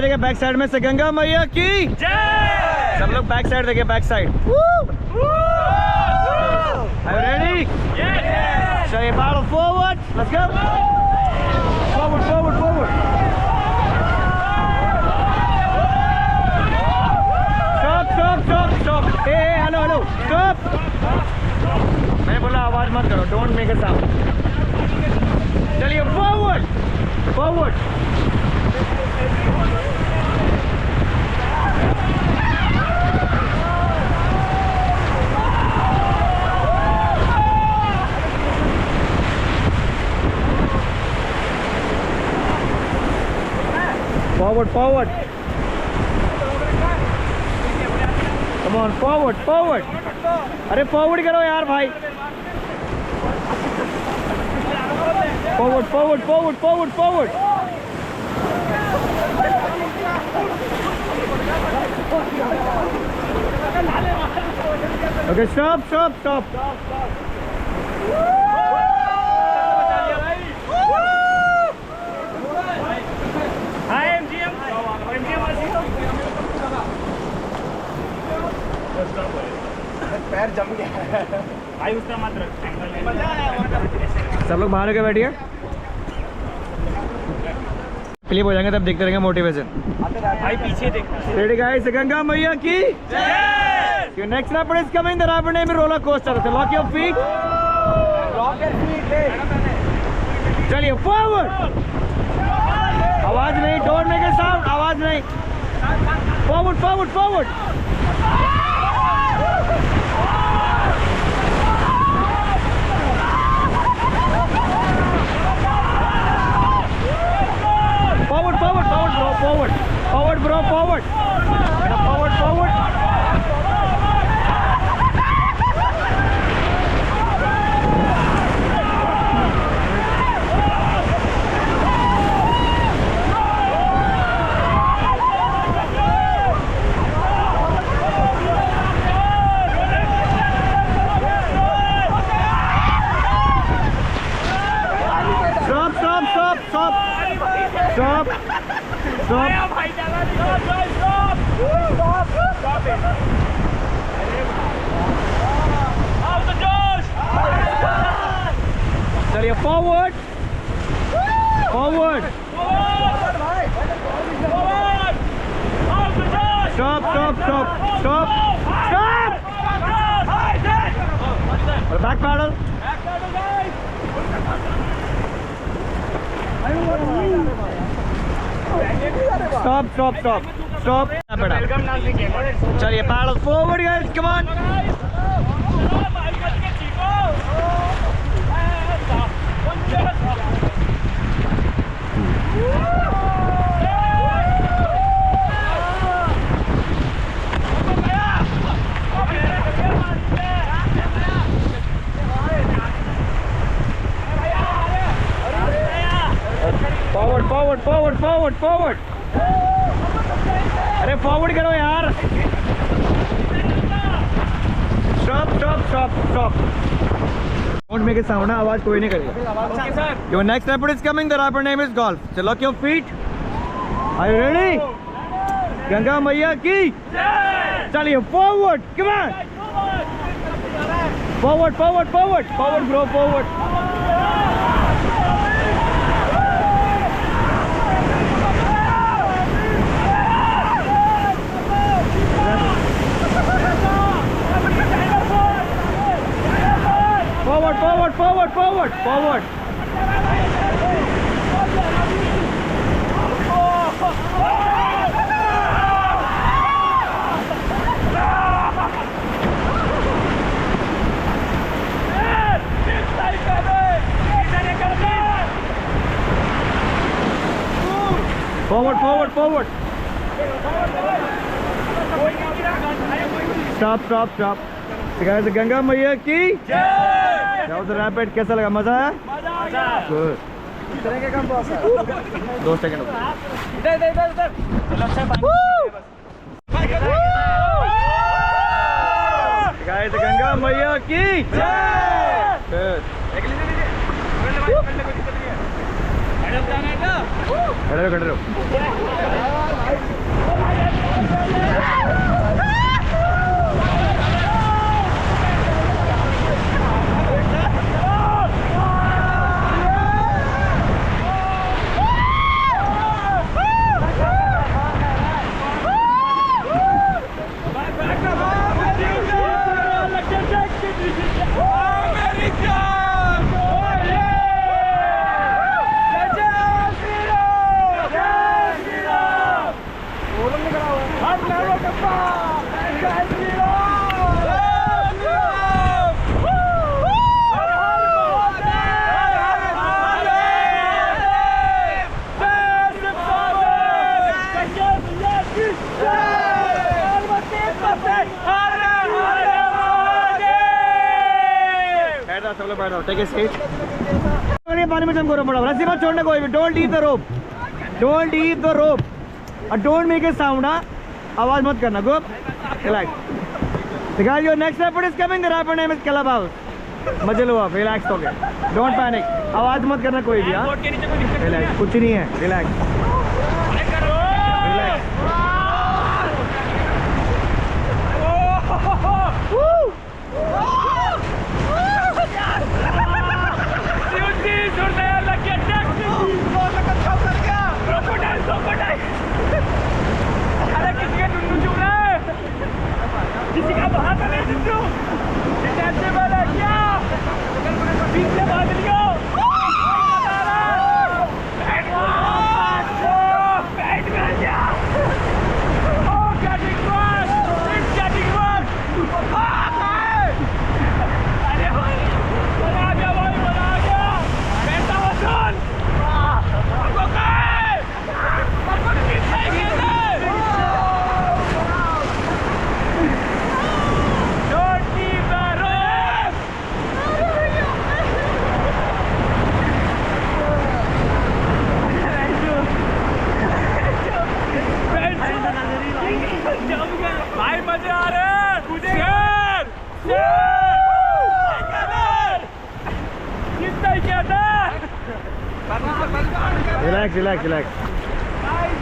देखिए back side में से गंगा मैया की जय। सब लोग बैक साइड देखिए, back side. Are you ready? Yes. So you paddle forward. Let's go. Forward, forward, forward. Stop, stop, stop, stop. Hey, hey, hello, hello. Stop. मैंने बोला आवाज मत करो. Don't make a sound. चलिए forward, forward. Forward, forward. Come on, forward, forward. अरे forward करो यार भाई. Forward, forward, forward, forward, forward. Okay, stop, stop, stop. पैर जम गया भाई उसका मत रख। सब लोग बाहर होकर बैठिए, क्लिप हो जाएंगे तब देखते रहेंगे मोटिवेशन। भाई पीछे देख। रेडी गाइस, गंगा मैया की जय। Your next raft is coming, the raft name is roller coaster. So lock your feet, lock your feet. चलिए फॉरवर्ड। आवाज नहीं, डोंट मेक अ साउंड, आवाज नहीं। Forward, forward, forward. Forward, forward, forward, bro, forward. Forward, bro, forward. Forward, forward. Stop, stop, stop, stop. Stop. Stop. Stop it. Out the doors. चलिए forward. Forward. Forward. Out the doors. Stop, stop, stop, stop. Stop. Back paddle. Back paddle, guys. Stop, stop, stop, stop. चलिए paddle forward guys, come on. Forward, forward, forward, forward, forward. अरे forward करो यार. Stop, stop, stop, stop. Don't make a sound. आवाज कोई नहीं करेगा. Your next rapid is coming. The rapid name is golf. So lock your feet. Are you ready? Ganga मैया की जय. चलिए forward. Come on. Forward, forward, forward, forward, bro, forward. Forward, forward, forward, forward, forward. Forward, forward, forward. Stop, stop, stop. So guys, Ganga मैया की जय. That was the rapid. कैसा लगा? मजा आया? मजा. Good. कितने के कम बॉस है? 2 सेकंड. इधर इधर इधर इधर. चलो अच्छा पानी. Guys, गंगा मैया की जय. Good. एक लीजिए लीजिए. खड़े रहो। पानी में जम करो पड़ा रस्सी मत छोड़ने कोई भी डोंट ईट द रोप और डोंट मेक ए साउंड आवाज मत करना गो relax guys your next leopard is coming the rapper name is Calabash मजे लो आप रिलैक्स हो गए डोंट पैनिक आवाज मत करना कोई भी रिलैक्स कुछ नहीं है relax Relax.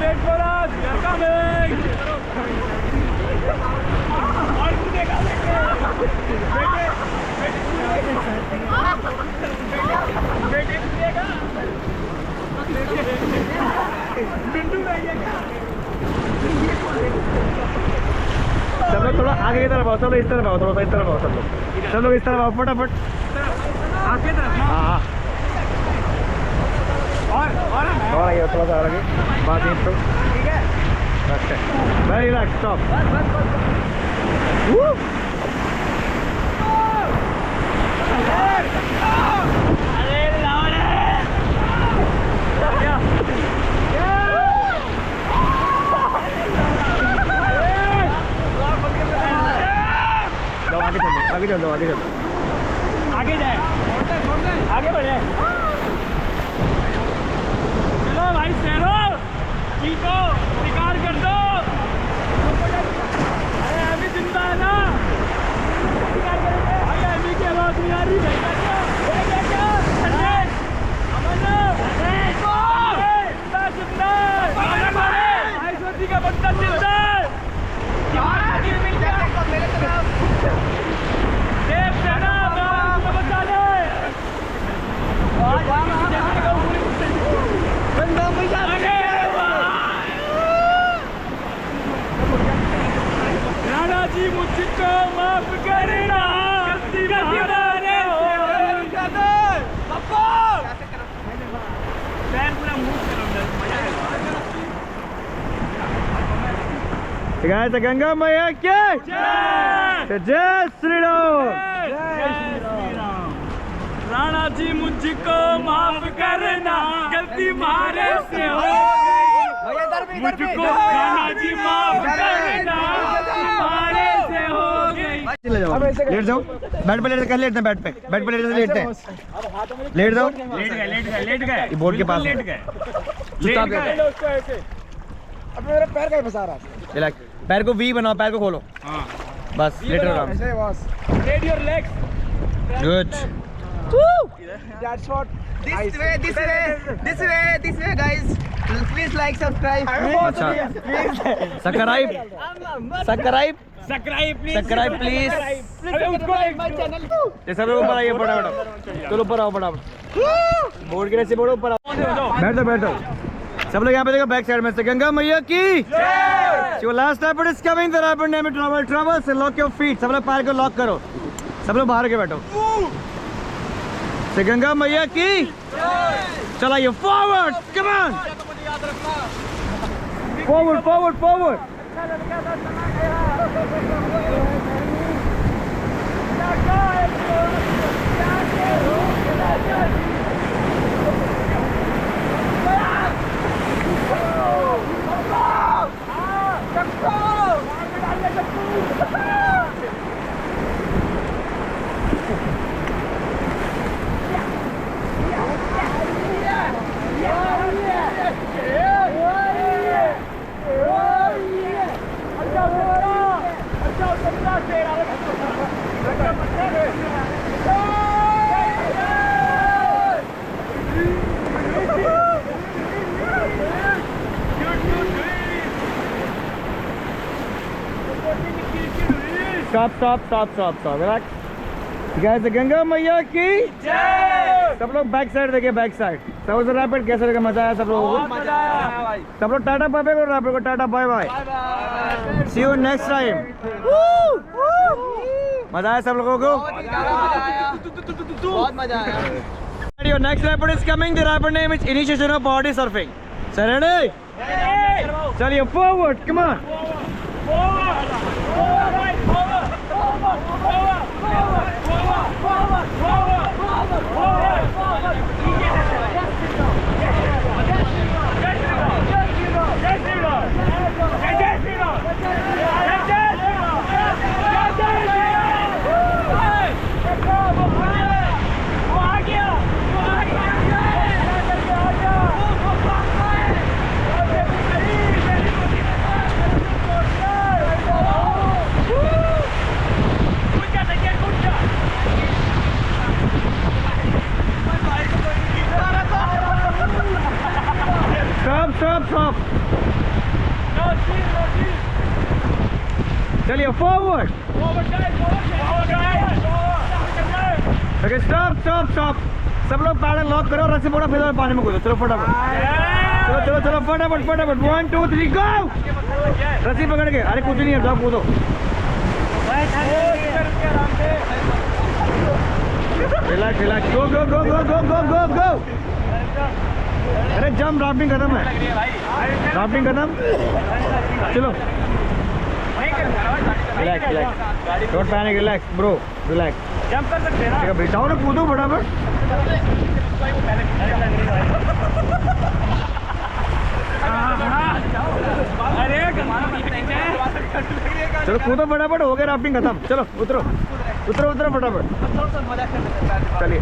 Wait for us. We are coming. सब लोग थोड़ा आगे की तरफ आओ सब लोग इस तरफ आओ थोड़ा सा इस तरफ आओ सब लोग इस तरफ आओ फटाफट आगे तरफ हाँ और आइए थोड़ा सा आगे बात ठीक है वेरी रिलैक्स स्टॉप आगे चल दो आगे जाए आगे बढ़े चलो भाई सैरो चीको शिकार कर दो अरे अभी जिंदा है ना शिकार करेंगे भाई अभी की आवाज नहीं आ रही का बंदा जिंदा है राणा जी मुझको माफ करना गंगा मैया के जय श्री राम राणा जी मुझको माफ करना गलती मारे से हो गई मुझको राणा जी माफ करना मारे से हो गई लेट जाओ बेड पे लेटते लेट जाओ लेट गए बोर्ड के पास लेट गए अब मेरा पैर कहीं फंसा रहा है पैर को वी बनाओ पैर को खोलो बस लेट रहो आराम से बस straight your legs good That's what. This way, guys. Please like, subscribe. अच्छा सब्सक्राइब प्लीज। ये सब लोग ऊपर आइए फटाफट, चलो ऊपर आओ फटाफट, बोर्ड के नीचे बोर्ड ऊपर आओ, बैठो सब लोग यहाँ पे देखो बैक साइड में से। गंगा मैया की जय। Last time is coming the rapid name travel से लॉक योर फीट, सब लोग पैर को लॉक करो, सब लोग बाहर के बैठो। से गंगा मैया की चलाइए forward, come on forward. Stop. Relax. Guys, Ganga मैया की जय। सब लोग बैक साइड देखिए, बैक साइड। सब से रैपिड कैसे लगा, मजा आया सब लोगों को? सब लोग टाटा बाय बाय करो, रैपिड को tata bye bye. See you next time. मजा आया सब लोगों को? बहुत मजा आया। Your next rapid is coming. The rapid name is initiation of body surfing. Sir, ready? चलिए forward, come on. Stop. चलिए forward. Okay, stop. सब लोग पैडल लॉक करो, रस्सी पकड़ो, फिर पानी में कूदो। चलो फटाफट। 1 2 3 गो। रस्सी पकड़ के, अरे कुछ नहीं है, जाओ कूदो। रिलैक्स, गो। अरे जंप, राफ्टिंग खत्म है, राफ्टिंग खत्म। चलो relax, don't panic, relax bro, relax. Jump कर सकते हैं ना, जाओ ना, कूदो फटाफट। चलो कूदो फटाफट, हो गया राफ्टिंग खत्म। चलो उतरो फटाफट। चलिए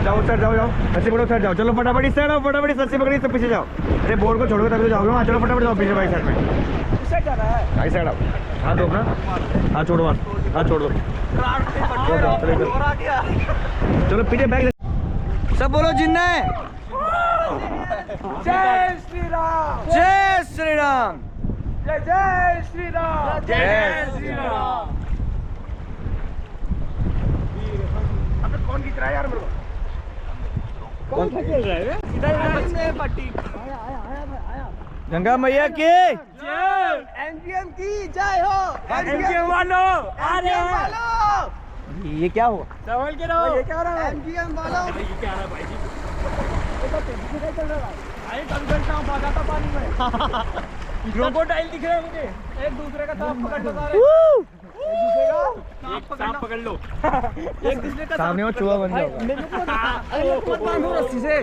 जाओ सर, जाओ रस्सी पकड़ो सर, जाओ। चलो फटाफट इस साइड आओ, फटाफट रस्सी पकड़ी, सब पीछे जाओ। अरे बोर्ड को छोड़ो तभी तो जाओगे वहाँ। चलो फटाफट जाओ पीछे, बाइक साइड में, बाइक साइड आओ। हाथ दो अपना, हाथ छोड़ो, हाथ छोड़ दो। चलो पीछे बैग, सब बोलो जिन्ना है। जय श्री राम। जय श्री राम। जय श्री राम। जय श्री राम। अबे कौन खींच रहा है यार मेरे को? कौन खींच रहा है? इधर पट्टी। आया। गंगा मैया की जय। एमजीएम की जय हो। एमजीएम वालों आ रहे हैं। ये क्या हुआ? संभल के रहो। ये क्या हो रहा है? एमजीएम वालों। ये क्या रहा है भाई जी? ये तो तेजी से चल रहा है। आए कंकड़ सांप आ जाता पानी में। क्रोकोडाइल दिख रहा है मुझे। एक दूसरे का सांप पकड़ लो सारे। एक दूसरे का सांप पकड़ लो। एक दूसरे का सामने वो चूहा बन जाएगा। अरे मत बांधो रस्सी से।